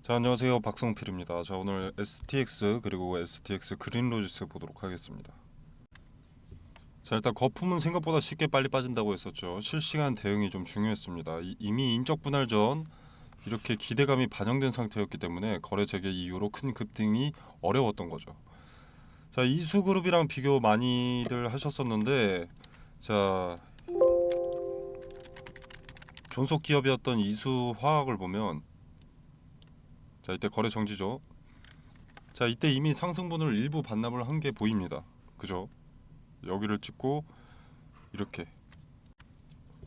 자, 안녕하세요. 박성필입니다. 자, 오늘 STX 그리고 STX 그린로지스 보도록 하겠습니다. 자, 일단 거품은 생각보다 쉽게 빨리 빠진다고 했었죠. 실시간 대응이 좀 중요했습니다. 이미 인적 분할 전 이렇게 기대감이 반영된 상태였기 때문에 거래 재개 이후로 큰 급등이 어려웠던 거죠. 자, 이수그룹이랑 비교 많이들 하셨었는데, 자, 존속 기업이었던 이수화학을 보면, 자, 이때 거래 정지죠. 자, 이때 이미 상승분을 일부 반납을 한 게 보입니다. 그죠? 여기를 찍고 이렇게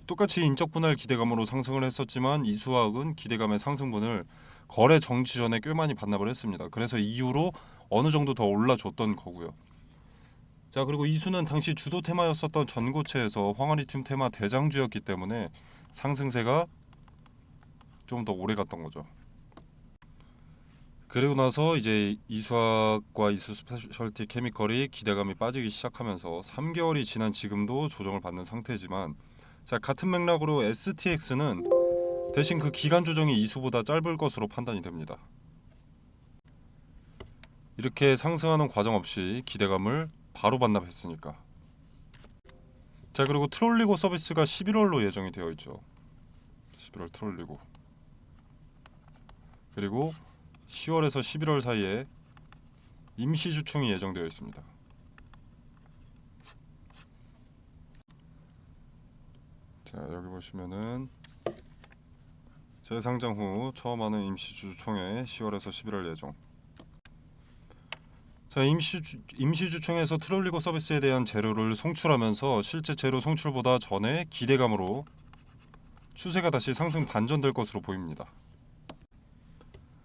똑같이 인적 분할 기대감으로 상승을 했었지만 이수화학은 기대감의 상승분을 거래 정지 전에 꽤 많이 반납을 했습니다. 그래서 이후로 어느 정도 더 올라줬던 거고요. 자, 그리고 이수는 당시 주도 테마였었던 전고체에서 황화리튬 테마 대장주였기 때문에 상승세가 좀 더 오래 갔던 거죠. 그리고 나서 이제 이수화학과 이수 스페셜티 케미컬이 기대감이 빠지기 시작하면서 3개월이 지난 지금도 조정을 받는 상태지만, 자, 같은 맥락으로 STX는 대신 그 기간 조정이 이수보다 짧을 것으로 판단이 됩니다. 이렇게 상승하는 과정 없이 기대감을 바로 반납했으니까. 자, 그리고 트롤리고 서비스가 11월로 예정이 되어 있죠. 11월 트롤리고. 그리고 10월에서 11월 사이에 임시 주총이 예정되어 있습니다. 자, 여기 보시면은 재상장 후 처음 하는 임시 주총회 10월에서 11월 예정. 자, 임시 주총에서 트롤리고 서비스에 대한 재료를 송출하면서 실제 재료 송출보다 전에 기대감으로 추세가 다시 상승 반전될 것으로 보입니다.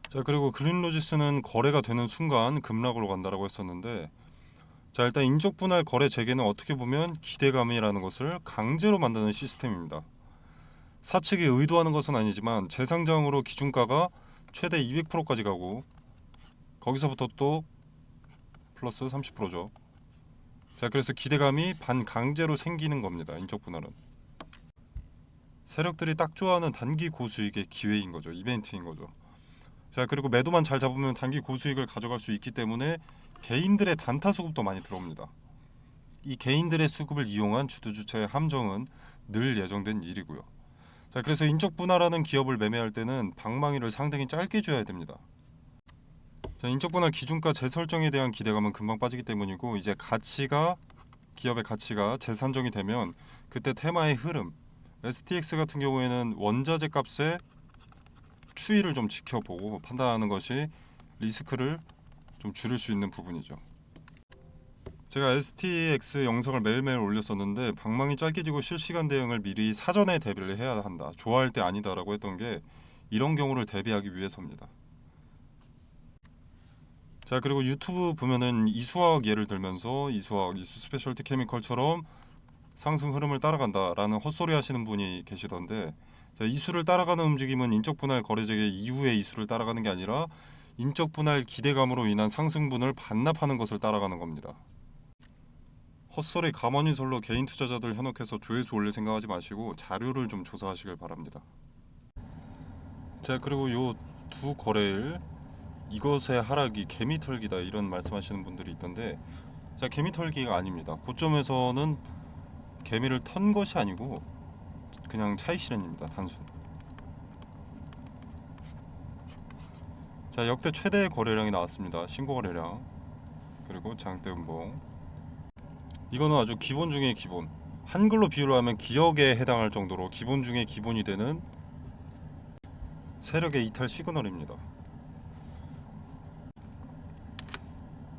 자, 그리고 그린로지스는 거래가 되는 순간 급락으로 간다라고 했었는데, 자, 일단 인적 분할 거래 재개는 어떻게 보면 기대감이라는 것을 강제로 만드는 시스템입니다. 사측이 의도하는 것은 아니지만 재상장으로 기준가가 최대 200%까지 가고 거기서부터 또 플러스 30%죠. 자, 그래서 기대감이 반강제로 생기는 겁니다. 인적 분할은 세력들이 딱 좋아하는 단기 고수익의 기회인 거죠. 이벤트인 거죠. 자, 그리고 매도만 잘 잡으면 단기 고수익을 가져갈 수 있기 때문에 개인들의 단타 수급도 많이 들어옵니다. 이 개인들의 수급을 이용한 주주주체의 함정은 늘 예정된 일이고요. 자, 그래서 인적 분할하는 기업을 매매할 때는 방망이를 상당히 짧게 줘야 됩니다. 자, 인적 분할 기준가 재설정에 대한 기대감은 금방 빠지기 때문이고, 이제 기업의 가치가 재산정이 되면 그때 테마의 흐름, STX 같은 경우에는 원자재 값의 추이를 좀 지켜보고 판단하는 것이 리스크를 좀 줄일 수 있는 부분이죠. 제가 STX 영상을 매일매일 올렸었는데, 방망이 짧게 지고 실시간 대응을 미리 사전에 대비를 해야 한다, 좋아할 때 아니다라고 했던 게 이런 경우를 대비하기 위해서입니다. 자, 그리고 유튜브 보면은 이수화학 예를 들면서 이수화학, 이수 스페셜티 케미컬처럼 상승 흐름을 따라간다라는 헛소리 하시는 분이 계시던데, 자, 이수를 따라가는 움직임은 인적 분할 거래 재개 이후에 이수를 따라가는 게 아니라 인적 분할 기대감으로 인한 상승분을 반납하는 것을 따라가는 겁니다. 헛소리 가만히설로 개인 투자자들 현혹해서 조회수 올릴 생각하지 마시고 자료를 좀 조사하시길 바랍니다. 자, 그리고 요 두 거래일 이것의 하락이 개미털기다 이런 말씀하시는 분들이 있던데, 자, 개미털기가 아닙니다. 고점에서는 개미를 턴 것이 아니고 그냥 차익 실현입니다. 단순. 자, 역대 최대 거래량이 나왔습니다. 신고 거래량. 그리고 장대 음봉. 이거는 아주 기본 중에 기본. 한글로 비유를 하면 기억에 해당할 정도로 기본 중에 기본이 되는 세력의 이탈 시그널입니다.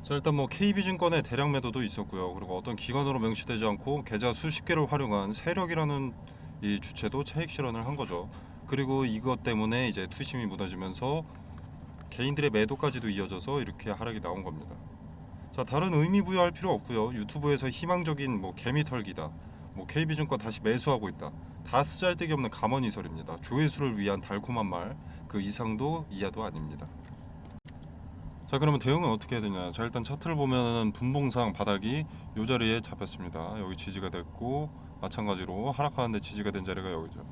자, 일단 뭐 KB증권의 대량 매도도 있었고요. 그리고 어떤 기관으로 명시되지 않고 계좌 수십 개를 활용한 세력이라는 이 주체도 차익 실현을 한 거죠. 그리고 이것 때문에 이제 투심이 무너지면서 개인들의 매도까지도 이어져서 이렇게 하락이 나온 겁니다. 자, 다른 의미 부여할 필요 없고요. 유튜브에서 희망적인 뭐 개미털기다, 뭐 KB증권 다시 매수하고 있다, 다 쓰잘데기 없는 가만히설입니다. 조회수를 위한 달콤한 말, 그 이상도 이하도 아닙니다. 자, 그러면 대응은 어떻게 해야 되냐. 자, 일단 차트를 보면은 분봉상 바닥이 이 자리에 잡혔습니다. 여기 지지가 됐고, 마찬가지로 하락하는데 지지가 된 자리가 여기죠.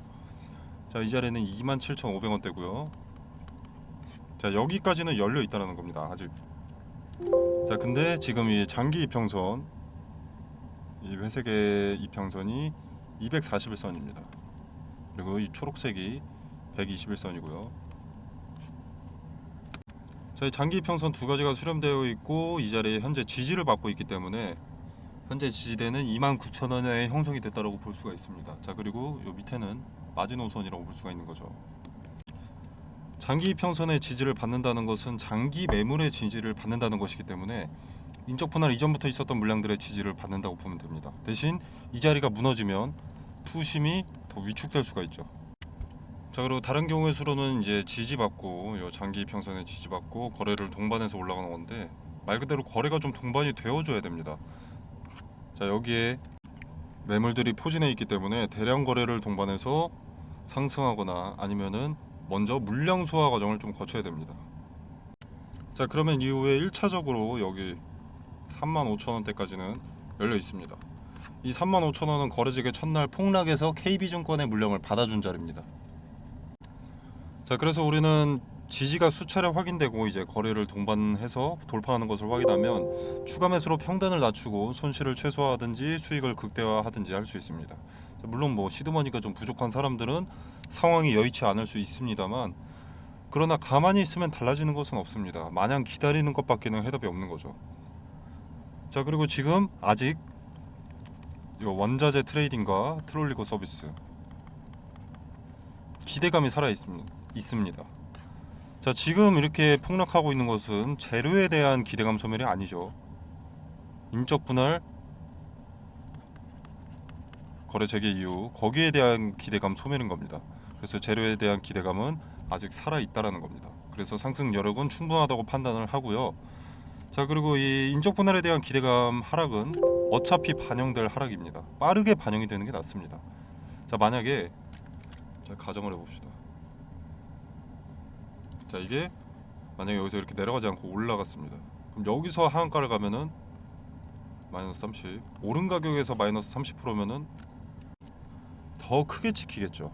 자, 이 자리는 27,500원대고요. 자, 여기까지는 열려 있다는 겁니다. 아직. 자, 근데 지금 이 장기 이평선, 이 회색의 이평선이 241선입니다. 그리고 이 초록색이 121선이고요. 자, 이 장기 이평선 두 가지가 수렴되어 있고 이 자리에 현재 지지를 받고 있기 때문에 현재 지지대는 29,000원에 형성이 됐다고 볼 수가 있습니다. 자, 그리고 요 밑에는 마지노선이라고 볼 수가 있는 거죠. 장기 이평선의 지지를 받는다는 것은 장기 매물의 지지를 받는다는 것이기 때문에 인적 분할 이전부터 있었던 물량들의 지지를 받는다고 보면 됩니다. 대신 이 자리가 무너지면 투심이 더 위축될 수가 있죠. 자, 그리고 다른 경우의 수로는 이제 지지받고 요 장기 이평선에 지지받고 거래를 동반해서 올라가는 건데 말 그대로 거래가 좀 동반이 되어줘야 됩니다. 자, 여기에 매물들이 포진해 있기 때문에 대량 거래를 동반해서 상승하거나 아니면은 먼저 물량 소화 과정을 좀 거쳐야 됩니다. 자, 그러면 이후에 1차적으로 여기 35,000원대까지는 열려 있습니다. 이 35,000원은 거래지기 첫날 폭락해서 KB증권의 물량을 받아준 자리입니다. 자, 그래서 우리는 지지가 수차례 확인되고 이제 거래를 동반해서 돌파하는 것을 확인하면 추가 매수로 평단을 낮추고 손실을 최소화하든지 수익을 극대화하든지 할 수 있습니다. 자, 물론 뭐 시드머니가 좀 부족한 사람들은 상황이 여의치 않을 수 있습니다만 그러나 가만히 있으면 달라지는 것은 없습니다. 마냥 기다리는 것밖에는 해답이 없는 거죠. 자, 그리고 지금 아직 이 원자재 트레이딩과 트롤리고 서비스 기대감이 살아 있습니다. 자, 지금 이렇게 폭락하고 있는 것은 재료에 대한 기대감 소멸이 아니죠. 인적 분할 거래 재개 이후 거기에 대한 기대감 소멸인 겁니다. 그래서 재료에 대한 기대감은 아직 살아 있다라는 겁니다. 그래서 상승 여력은 충분하다고 판단을 하고요. 자, 그리고 이 인적 분할에 대한 기대감 하락은 어차피 반영될 하락입니다. 빠르게 반영이 되는 게 낫습니다. 자, 만약에 자, 가정을 해봅시다. 자, 이게 만약에 여기서 이렇게 내려가지 않고 올라갔습니다. 그럼 여기서 하한가를 가면은 마이너스 30, 오른 가격에서 마이너스 30%면은 더 크게 찍히겠죠.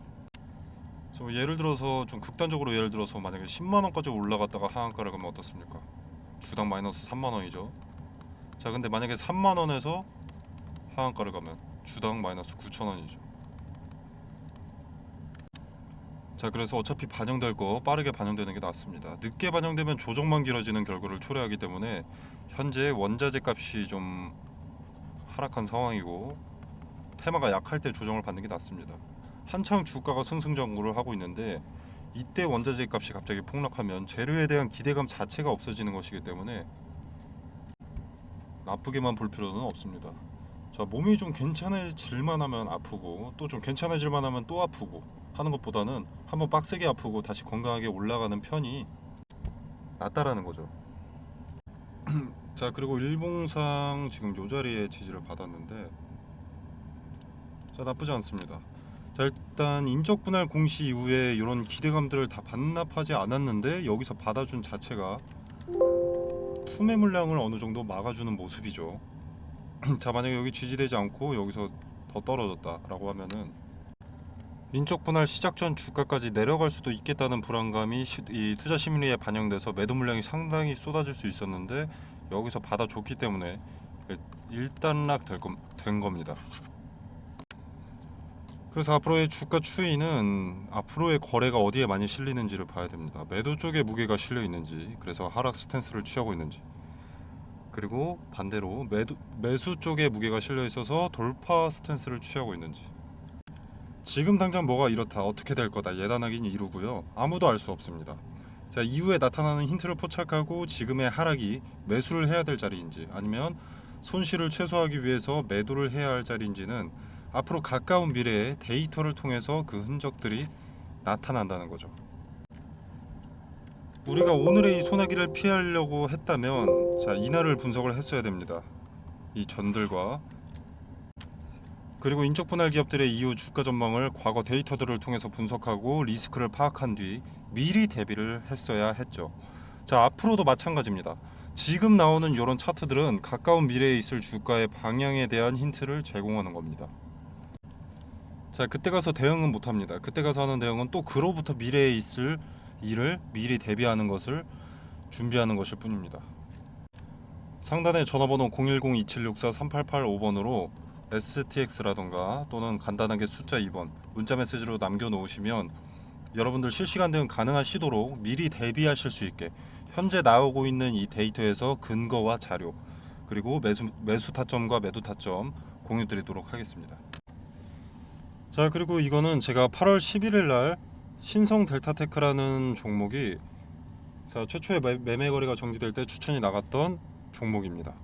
예를 들어서 좀 극단적으로 예를 들어서 만약에 10만 원까지 올라갔다가 하한가를 가면 어떻습니까? 주당 마이너스 3만 원이죠. 자, 근데 만약에 3만 원에서 하한가를 가면 주당 마이너스 9천 원이죠. 자, 그래서 어차피 반영될 거 빠르게 반영되는 게 낫습니다. 늦게 반영되면 조정만 길어지는 결과를 초래하기 때문에 현재 원자재 값이 좀 하락한 상황이고 테마가 약할 때 조정을 받는 게 낫습니다. 한창 주가가 승승장구를 하고 있는데 이때 원자재 값이 갑자기 폭락하면 재료에 대한 기대감 자체가 없어지는 것이기 때문에 나쁘게만 볼 필요는 없습니다. 자, 몸이 좀 괜찮아질만 하면 아프고 또 좀 괜찮아질만 하면 또 아프고 하는 것보다는 한번 빡세게 아프고 다시 건강하게 올라가는 편이 낫다라는 거죠. 자, 그리고 일봉상 지금 요 자리에 지지를 받았는데 자, 나쁘지 않습니다. 자, 일단 인적 분할 공시 이후에 이런 기대감들을 다 반납하지 않았는데 여기서 받아준 자체가 투매 물량을 어느 정도 막아주는 모습이죠. 자, 만약에 여기 지지되지 않고 여기서 더 떨어졌다라고 하면은 인적 분할 시작 전 주가까지 내려갈 수도 있겠다는 불안감이 이 투자 심리에 반영돼서 매도 물량이 상당히 쏟아질 수 있었는데 여기서 받아줬기 때문에 일단락 된 겁니다. 그래서 앞으로의 주가 추이는 앞으로의 거래가 어디에 많이 실리는지를 봐야 됩니다. 매도 쪽에 무게가 실려 있는지, 그래서 하락 스탠스를 취하고 있는지, 그리고 반대로 매수 쪽에 무게가 실려 있어서 돌파 스탠스를 취하고 있는지. 지금 당장 뭐가 이렇다, 어떻게 될 거다 예단하기는 이루고요. 아무도 알 수 없습니다. 자, 이후에 나타나는 힌트를 포착하고 지금의 하락이 매수를 해야 될 자리인지 아니면 손실을 최소화하기 위해서 매도를 해야 할 자리인지는 앞으로 가까운 미래에 데이터를 통해서 그 흔적들이 나타난다는 거죠. 우리가 오늘의 이 소나기를 피하려고 했다면 자, 이날을 분석을 했어야 됩니다. 이 전들과 그리고 인적 분할 기업들의 이후 주가 전망을 과거 데이터들을 통해서 분석하고 리스크를 파악한 뒤 미리 대비를 했어야 했죠. 자, 앞으로도 마찬가지입니다. 지금 나오는 이런 차트들은 가까운 미래에 있을 주가의 방향에 대한 힌트를 제공하는 겁니다. 자, 그때 가서 대응은 못합니다. 그때 가서 하는 대응은 또 그로부터 미래에 있을 이를 미리 대비하는 것을 준비하는 것일 뿐입니다. 상단의 전화번호 010-2764-3885번으로 STX라던가 또는 간단하게 숫자 2번 문자 메시지로 남겨놓으시면 여러분들 실시간 대응 가능한 시도로 미리 대비하실 수 있게 현재 나오고 있는 이 데이터에서 근거와 자료 그리고 매수 타점과 매도 타점 공유 드리도록 하겠습니다. 자, 그리고 이거는 제가 8월 11일 날 신성 델타테크라는 종목이 최초의 매매 거래가 정지될 때 추천이 나갔던 종목입니다.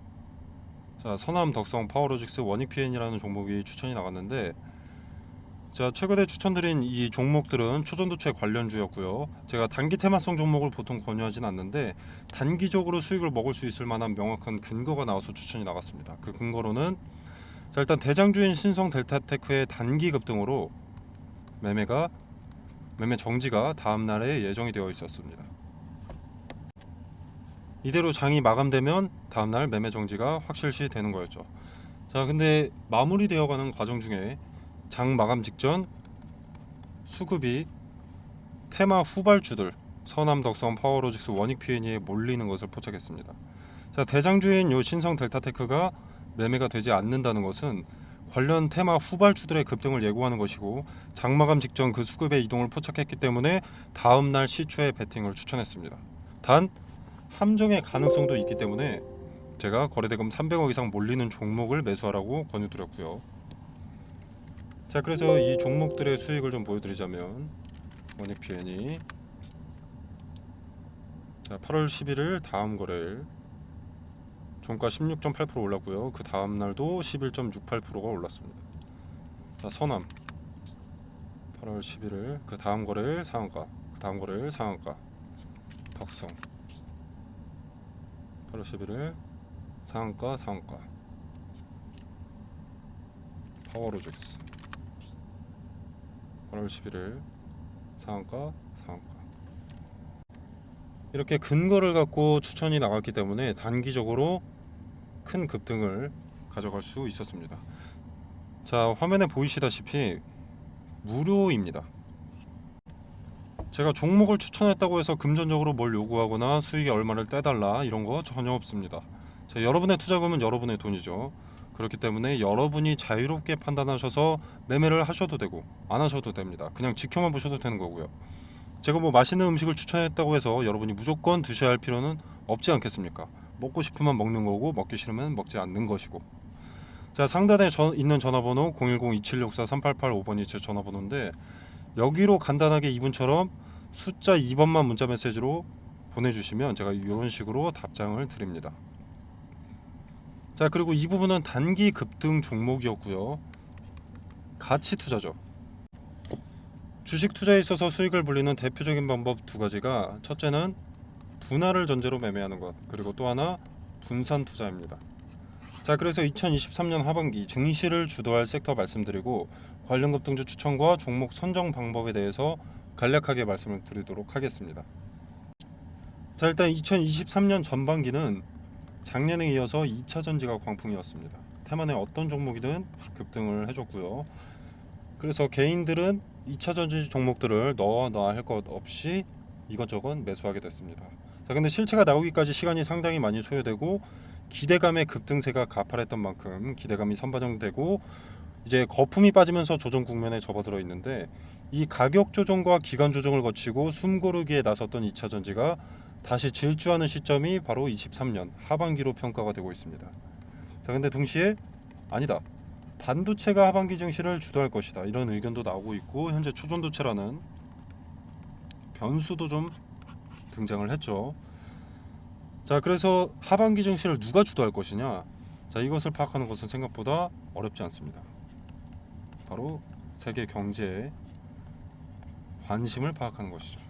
자, 서남 덕성 파워로직스 원익 PN이라는 종목이 추천이 나갔는데, 자, 최근에 추천드린 이 종목들은 초전도체 관련주였고요. 제가 단기 테마성 종목을 보통 권유하진 않는데 단기적으로 수익을 먹을 수 있을 만한 명확한 근거가 나와서 추천이 나갔습니다. 그 근거로는 자, 일단 대장주인 신성 델타테크의 단기 급등으로 매매 정지가 다음 날에 예정이 되어 있었습니다. 이대로 장이 마감되면 다음 날 매매 정지가 확실시 되는 거였죠. 자, 근데 마무리되어가는 과정 중에 장 마감 직전 수급이 테마 후발주들 서남 덕성 파워로직스 원익 PN에 몰리는 것을 포착했습니다. 자, 대장주인 요 신성 델타테크가 매매가 되지 않는다는 것은 관련 테마 후발주들의 급등을 예고하는 것이고 장마감 직전 그 수급의 이동을 포착했기 때문에 다음 날 시초에 베팅을 추천했습니다. 단 함정의 가능성도 있기 때문에 제가 거래대금 300억 이상 몰리는 종목을 매수하라고 권유드렸고요. 자, 그래서 이 종목들의 수익을 좀 보여드리자면 원익 PN이 자, 8월 11일 다음 거래일 종가 16.8% 올랐고요. 그 다음 날도 11.68%가 올랐습니다. 자, 서남 8월 11일 그 다음 거래일 상한가, 그 다음 거래일 상한가. 덕성 8월 11일 상한가. 파워로직스 8월 11일 상한가. 이렇게 근거를 갖고 추천이 나갔기 때문에 단기적으로 큰 급등을 가져갈 수 있었습니다. 자, 화면에 보이시다시피 무료입니다. 제가 종목을 추천했다고 해서 금전적으로 뭘 요구하거나 수익의 얼마를 떼달라 이런 거 전혀 없습니다. 자, 여러분의 투자금은 여러분의 돈이죠. 그렇기 때문에 여러분이 자유롭게 판단하셔서 매매를 하셔도 되고 안 하셔도 됩니다. 그냥 지켜만 보셔도 되는 거고요. 제가 뭐 맛있는 음식을 추천했다고 해서 여러분이 무조건 드셔야 할 필요는 없지 않겠습니까? 먹고 싶으면 먹는 거고 먹기 싫으면 먹지 않는 것이고. 자, 상단에 있는 전화번호 010-2764-3885번이 제 전화번호인데 여기로 간단하게 이분처럼 숫자 2번만 문자 메시지로 보내주시면 제가 이런 식으로 답장을 드립니다. 자, 그리고 이 부분은 단기 급등 종목이었고요. 가치 투자죠. 주식 투자에 있어서 수익을 불리는 대표적인 방법 두 가지가 첫째는 분할을 전제로 매매하는 것, 그리고 또 하나 분산 투자입니다. 자, 그래서 2023년 하반기 증시를 주도할 섹터 말씀드리고 관련 급등주 추천과 종목 선정 방법에 대해서 간략하게 말씀을 드리도록 하겠습니다. 자, 일단 2023년 전반기는 작년에 이어서 2차 전지가 광풍이었습니다. 테마의 어떤 종목이든 급등을 해줬고요. 그래서 개인들은 2차 전지 종목들을 넣어놔야 할 것 없이 이것저것 매수하게 됐습니다. 자, 근데 실체가 나오기까지 시간이 상당히 많이 소요되고 기대감의 급등세가 가팔했던 만큼 기대감이 선반영되고 이제 거품이 빠지면서 조정 국면에 접어들어 있는데 이 가격 조정과 기간 조정을 거치고 숨고르기에 나섰던 2차 전지가 다시 질주하는 시점이 바로 23년 하반기로 평가가 되고 있습니다. 자, 근데 동시에 아니다. 반도체가 하반기 증시를 주도할 것이다. 이런 의견도 나오고 있고 현재 초전도체라는 변수도 좀 등장을 했죠. 자, 그래서 하반기 증시를 누가 주도할 것이냐? 자, 이것을 파악하는 것은 생각보다 어렵지 않습니다. 바로 세계 경제의 관심을 파악하는 것이죠.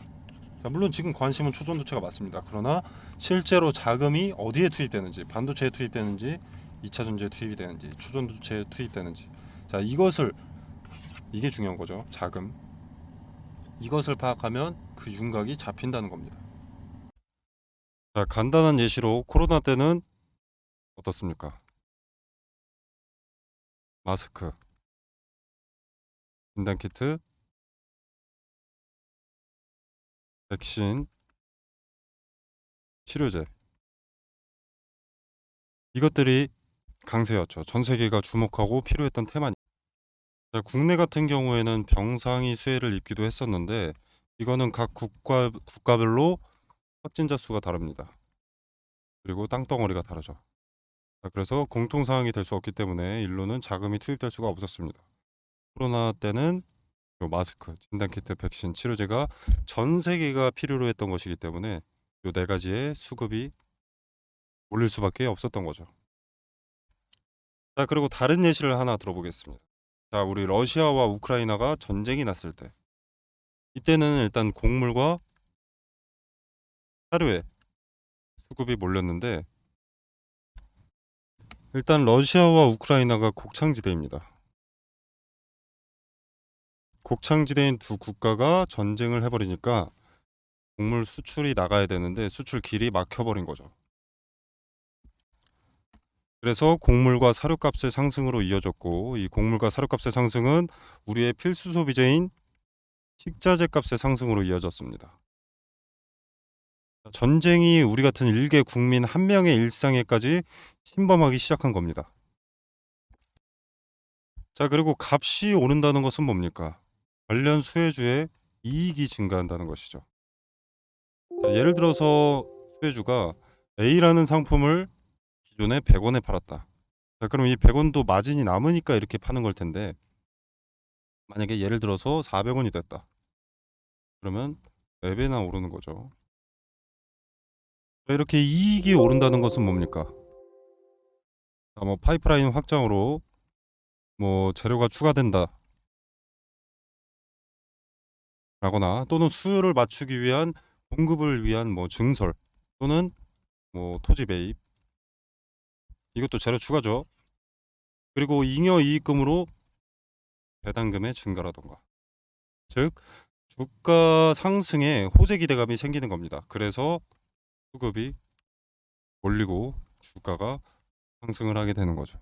자, 물론 지금 관심은 초전도체가 맞습니다. 그러나 실제로 자금이 어디에 투입되는지, 반도체에 투입되는지, 2차 전지에 투입이 되는지, 초전도체에 투입되는지, 자, 이게 중요한 거죠. 자금. 이것을 파악하면 그 윤곽이 잡힌다는 겁니다. 자, 간단한 예시로 코로나 때는 어떻습니까? 마스크, 진단키트, 백신, 치료제 이것들이 강세였죠. 전 세계가 주목하고 필요했던 테마니. 자, 국내 같은 경우에는 병상이 수혜를 입기도 했었는데 이거는 각 국가별로 확진자 수가 다릅니다. 그리고 땅덩어리가 다르죠. 자, 그래서 공통 사항이 될 수 없기 때문에 일로는 자금이 투입될 수가 없었습니다. 코로나 때는 요 마스크, 진단키트, 백신, 치료제가 전 세계가 필요로 했던 것이기 때문에 요 네 가지의 수급이 올릴 수밖에 없었던 거죠. 자, 그리고 다른 예시를 하나 들어보겠습니다. 자, 우리 러시아와 우크라이나가 전쟁이 났을 때 이때는 일단 곡물과 사료에 수급이 몰렸는데 일단 러시아와 우크라이나가 곡창지대입니다. 곡창지대인 두 국가가 전쟁을 해버리니까 곡물 수출이 나가야 되는데 수출 길이 막혀버린 거죠. 그래서 곡물과 사료값의 상승으로 이어졌고 이 곡물과 사료값의 상승은 우리의 필수 소비재인 식자재 값의 상승으로 이어졌습니다. 전쟁이 우리 같은 일개 국민 한 명의 일상에까지 침범하기 시작한 겁니다. 자, 그리고 값이 오른다는 것은 뭡니까? 관련 수혜주의 이익이 증가한다는 것이죠. 자, 예를 들어서 수혜주가 A라는 상품을 기존에 100원에 팔았다. 자, 그럼 이 100원도 마진이 남으니까 이렇게 파는 걸 텐데 만약에 예를 들어서 400원이 됐다. 그러면 4배나 오르는 거죠. 자, 이렇게 이익이 오른다는 것은 뭡니까? 자, 뭐 파이프라인 확장으로 뭐 재료가 추가된다. 라거나 또는 수요를 맞추기 위한 공급을 위한 뭐 증설 또는 뭐 토지 매입 이것도 재료 추가죠. 그리고 잉여 이익금으로 배당금의 증가라던가 즉 주가 상승에 호재 기대감이 생기는 겁니다. 그래서 수급이 올리고 주가가 상승을 하게 되는 거죠.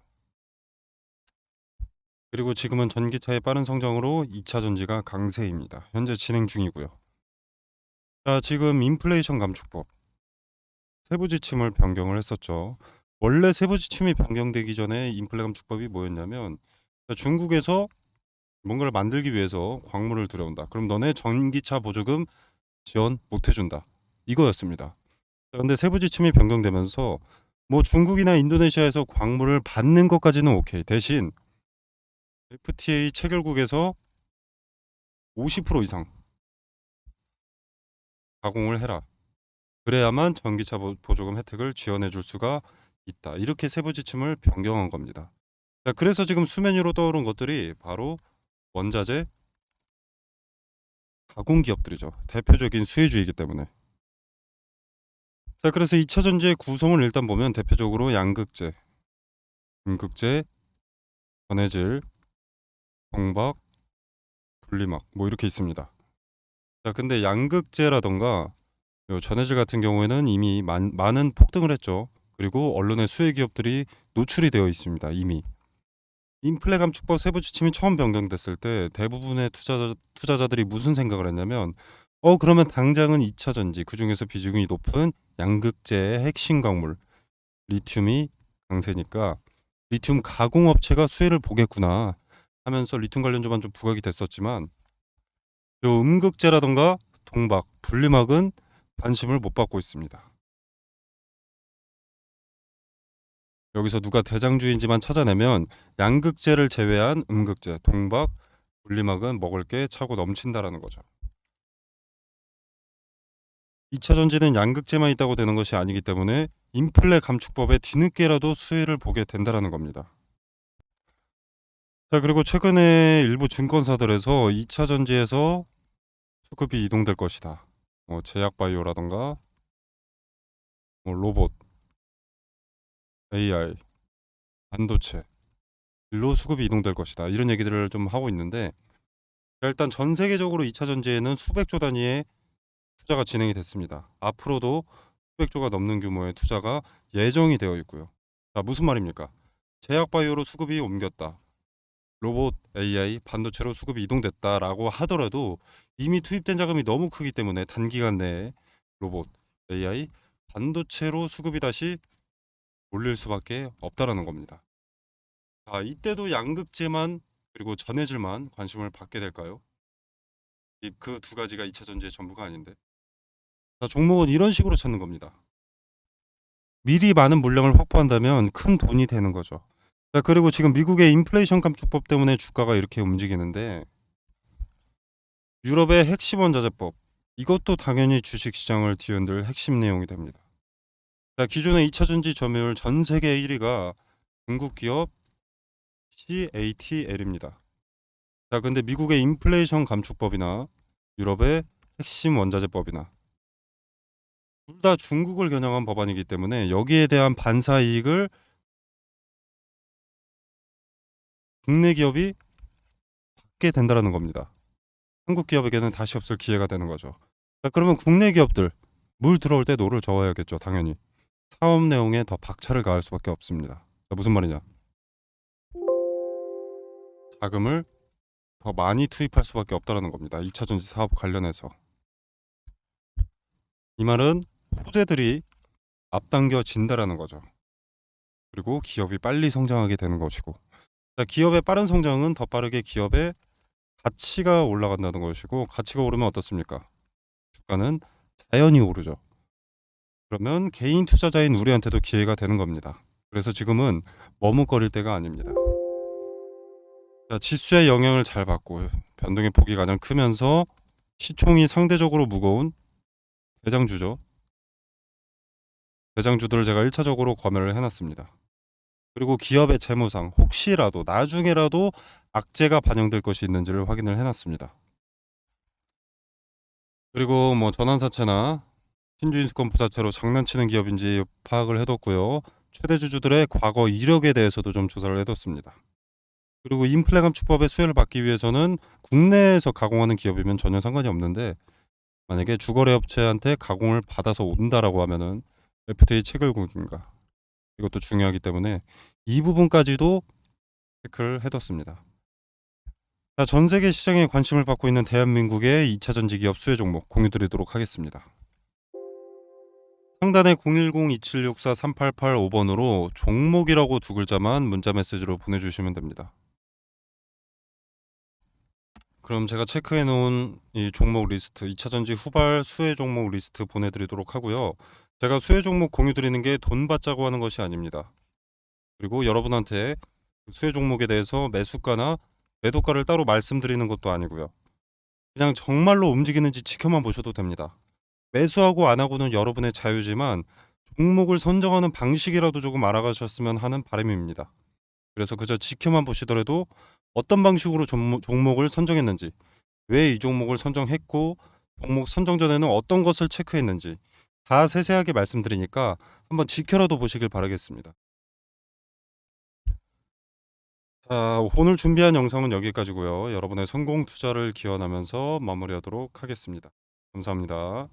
그리고 지금은 전기차의 빠른 성장으로 2차 전지가 강세입니다. 현재 진행 중이고요. 자, 지금 인플레이션 감축법 세부 지침을 변경을 했었죠. 원래 세부 지침이 변경되기 전에 인플레 감축법이 뭐였냐면 중국에서 뭔가를 만들기 위해서 광물을 들여온다. 그럼 너네 전기차 보조금 지원 못 해준다. 이거였습니다. 근데 세부 지침이 변경되면서 뭐 중국이나 인도네시아에서 광물을 받는 것까지는 오케이. 대신 FTA 체결국에서 50% 이상 가공을 해라. 그래야만 전기차 보조금 혜택을 지원해 줄 수가 있다. 이렇게 세부 지침을 변경한 겁니다. 자, 그래서 지금 수면 위로 떠오른 것들이 바로 원자재 가공 기업들이죠. 대표적인 수혜주이기 때문에. 자, 그래서 2차 전지의 구성을 일단 보면 대표적으로 양극재, 음극재, 전해질, 정박, 분리막 뭐 이렇게 있습니다. 자, 근데 양극재라던가 요 전해질 같은 경우에는 이미 많은 폭등을 했죠. 그리고 언론의 수혜 기업들이 노출이 되어 있습니다. 이미. 인플레 감축법 세부 지침이 처음 변경됐을 때 대부분의 투자자들이 무슨 생각을 했냐면 그러면 당장은 2차 전지 그중에서 비중이 높은 양극재의 핵심 광물 리튬이 강세니까 리튬 가공업체가 수혜를 보겠구나 하면서 리튬 관련주만 좀 부각이 됐었지만 요 음극재라던가 동박, 분리막은 관심을 못 받고 있습니다. 여기서 누가 대장주인지만 찾아내면 양극재를 제외한 음극재, 동박, 분리막은 먹을 게 차고 넘친다라는 거죠. 2차 전지는 양극재만 있다고 되는 것이 아니기 때문에 인플레 감축법에 뒤늦게라도 수혜를 보게 된다라는 겁니다. 자, 그리고 최근에 일부 증권사들에서 2차 전지에서 수급이 이동될 것이다. 제약바이오라던가 로봇, AI, 반도체 일로 수급이 이동될 것이다. 이런 얘기들을 좀 하고 있는데 일단 전 세계적으로 2차 전지에는 수백조 단위의 투자가 진행이 됐습니다. 앞으로도 수백조가 넘는 규모의 투자가 예정이 되어 있고요. 자, 무슨 말입니까? 제약바이오로 수급이 옮겼다. 로봇, AI, 반도체로 수급이 이동됐다라고 하더라도 이미 투입된 자금이 너무 크기 때문에 단기간 내에 로봇, AI, 반도체로 수급이 다시 몰릴 수밖에 없다라는 겁니다. 이때도 양극재만 그리고 전해질만 관심을 받게 될까요? 그 두 가지가 2차 전지의 전부가 아닌데. 종목은 이런 식으로 찾는 겁니다. 미리 많은 물량을 확보한다면 큰 돈이 되는 거죠. 그리고 지금 미국의 인플레이션 감축법 때문에 주가가 이렇게 움직이는데 유럽의 핵심 원자재법 이것도 당연히 주식 시장을 뒤흔들 핵심 내용이 됩니다. 기존의 2차 전지 점유율 전 세계 1위가 중국 기업 CATL입니다. 근데 미국의 인플레이션 감축법이나 유럽의 핵심 원자재법이나 둘 다 중국을 겨냥한 법안이기 때문에 여기에 대한 반사 이익을 국내 기업이 받게 된다는 겁니다. 한국 기업에게는 다시 없을 기회가 되는 거죠. 그러면 국내 기업들 물 들어올 때 노를 저어야겠죠. 당연히 사업 내용에 더 박차를 가할 수밖에 없습니다. 무슨 말이냐? 자금을 더 많이 투입할 수밖에 없다는 겁니다. 2차 전지 사업 관련해서. 이 말은 호재들이 앞당겨진다라는 거죠. 그리고 기업이 빨리 성장하게 되는 것이고, 기업의 빠른 성장은 더 빠르게 기업의 가치가 올라간다는 것이고, 가치가 오르면 어떻습니까? 주가는 자연히 오르죠. 그러면 개인 투자자인 우리한테도 기회가 되는 겁니다. 그래서 지금은 머뭇거릴 때가 아닙니다. 지수의 영향을 잘 받고 변동의 폭이 가장 크면서 시총이 상대적으로 무거운 대장주죠. 대장주들을 제가 1차적으로 검열을 해놨습니다. 그리고 기업의 재무상 혹시라도 나중에라도 악재가 반영될 것이 있는지를 확인을 해놨습니다. 그리고 전환사채나 신주인수권 부사채로 장난치는 기업인지 파악을 해뒀고요. 최대 주주들의 과거 이력에 대해서도 좀 조사를 해뒀습니다. 그리고 인플레 감축법의 수혜를 받기 위해서는 국내에서 가공하는 기업이면 전혀 상관이 없는데 만약에 주거래 업체한테 가공을 받아서 온다라고 하면은 FTA 체결국인가 이것도 중요하기 때문에 이 부분까지도 체크를 해뒀습니다. 전 세계 시장에 관심을 받고 있는 대한민국의 2차 전지 기업 수혜 종목 공유드리도록 하겠습니다. 상단에 010-2764-3885번으로 종목이라고 두 글자만 문자 메시지로 보내주시면 됩니다. 그럼 제가 체크해 놓은 이 종목 리스트 2차 전지 후발 수혜 종목 리스트 보내드리도록 하고요. 제가 수혜 종목 공유 드리는 게 돈 받자고 하는 것이 아닙니다. 그리고 여러분한테 수혜 종목에 대해서 매수가나 매도가를 따로 말씀드리는 것도 아니고요. 그냥 정말로 움직이는지 지켜만 보셔도 됩니다. 매수하고 안 하고는 여러분의 자유지만 종목을 선정하는 방식이라도 조금 알아가셨으면 하는 바람입니다. 그래서 그저 지켜만 보시더라도 어떤 방식으로 종목을 선정했는지, 왜 이 종목을 선정했고 종목 선정 전에는 어떤 것을 체크했는지 다 세세하게 말씀드리니까 한번 지켜라도 보시길 바라겠습니다. 오늘 준비한 영상은 여기까지고요. 여러분의 성공 투자를 기원하면서 마무리하도록 하겠습니다. 감사합니다.